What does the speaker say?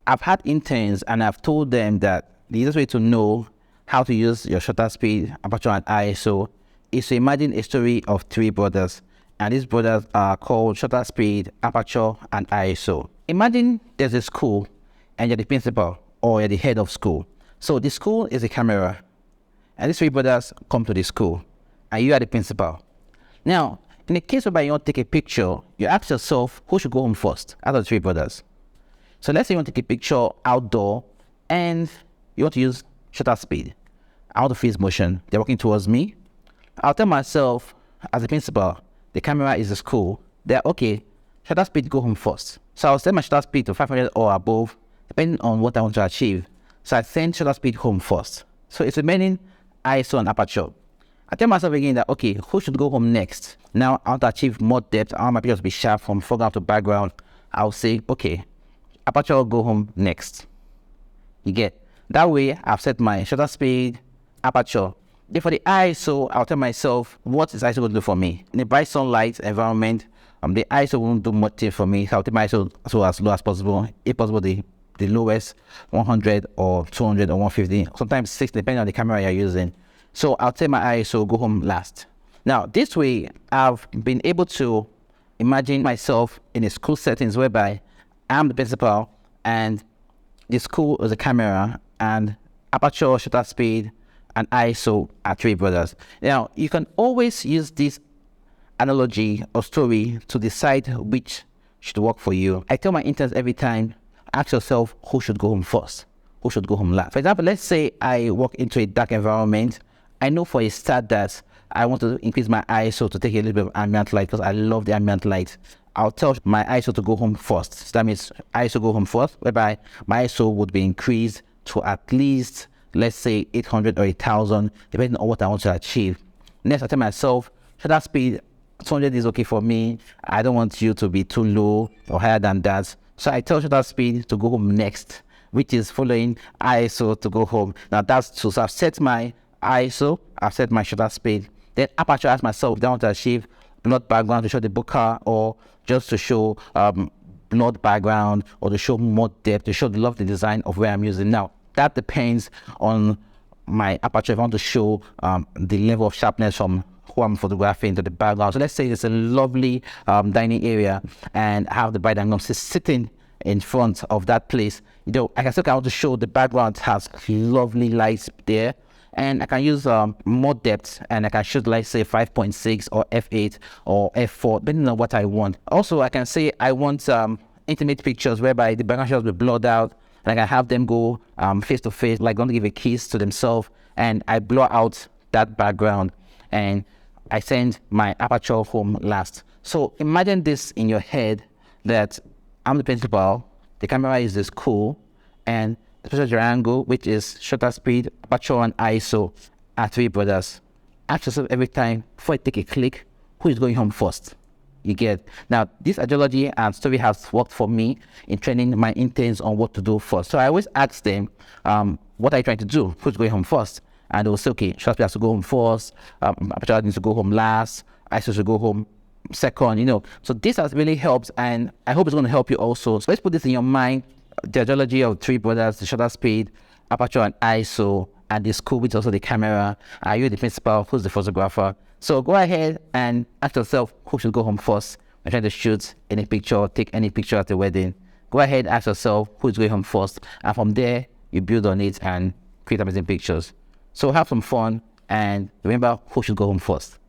I've had interns and I've told them that the easiest way to know how to use your shutter speed, aperture, and ISO is to imagine a story of three brothers. And these brothers are called shutter speed, aperture, and ISO. Imagine there's a school and you're the principal or you're the head of school. So the school is a camera and these three brothers come to the school and you are the principal. Now, in the case whereby you want to take a picture, you ask yourself who should go home first out of the three brothers. So let's say you want to take a picture outdoor and you want to use shutter speed. I want to freeze motion. They're walking towards me. I'll tell myself as a principal, the camera is the school. They're okay, shutter speed go home first. So I'll set my shutter speed to 500 or above, depending on what I want to achieve. So I send shutter speed home first. So it's remaining ISO and aperture. I tell myself again that, okay, who should go home next? Now I want to achieve more depth. I want my pictures to be sharp from foreground to background. I'll say, okay, aperture will go home next. You get? That way, I've set my shutter speed, aperture. Then for the ISO, I'll tell myself, what is ISO going to do for me? In a bright sunlight environment, the ISO won't do much for me. So I'll take my ISO as low as possible. If possible, the lowest 100 or 200 or 150, sometimes 60, depending on the camera you're using. So I'll take my ISO, go home last. Now, this way, I've been able to imagine myself in a school settings whereby I'm the principal and the school is a camera and aperture, shutter speed, and ISO are three brothers. Now, you can always use this analogy or story to decide which should work for you. I tell my interns every time, ask yourself who should go home first, who should go home last. For example, let's say I walk into a dark environment. I know for a start that I want to increase my ISO to take a little bit of ambient light because I love the ambient light. I'll tell my ISO to go home first. So that means ISO go home first, whereby my ISO would be increased to at least, let's say 800 or 1000, depending on what I want to achieve. Next, I tell myself, shutter speed, 200 is okay for me. I don't want you to be too low or higher than that. So I tell shutter speed to go home next, which is following ISO to go home. Now that's two. So I've set my ISO, I've set my shutter speed. Then aperture, I ask myself, do I want to achieve blood background to show the bokeh, or just to show blood background, or to show more depth, to show the love the design of where I'm using. Now that depends on my aperture. If I want to show the level of sharpness from who I'm photographing to the background. So let's say it's a lovely dining area and I have the bride and groom sitting in front of that place. You know, I want to show the background has lovely lights there. And I can use more depth, and I can shoot, like, say 5.6 or f8 or f4, depending on what I want. Also, I can say I want intimate pictures whereby the background shots will be blurred out, and I can have them go face to face, like going to give a kiss to themselves, and I blur out that background, and I send my aperture home last. So imagine this in your head that I'm the principal, the camera is the school, and the special triangle, which is shutter speed, aperture, and ISO, are three brothers. Ask yourself every time before you take a click, who is going home first? You get? Now, this ideology and story has worked for me in training my interns on what to do first. So I always ask them, what are you trying to do? Who's going home first? And they'll say, okay, shutter speed has to go home first, aperture needs to go home last, ISO should go home second, you know. So this has really helped, and I hope it's going to help you also. So let's put this in your mind. The ideology of three brothers, the shutter speed, aperture, and ISO, and the school, which is also the camera. Are you the principal? Who's the photographer? So go ahead and ask yourself who should go home first when trying to shoot any picture, take any picture at the wedding. Go ahead, ask yourself who's going home first, and from there you build on it and create amazing pictures. So have some fun and remember who should go home first.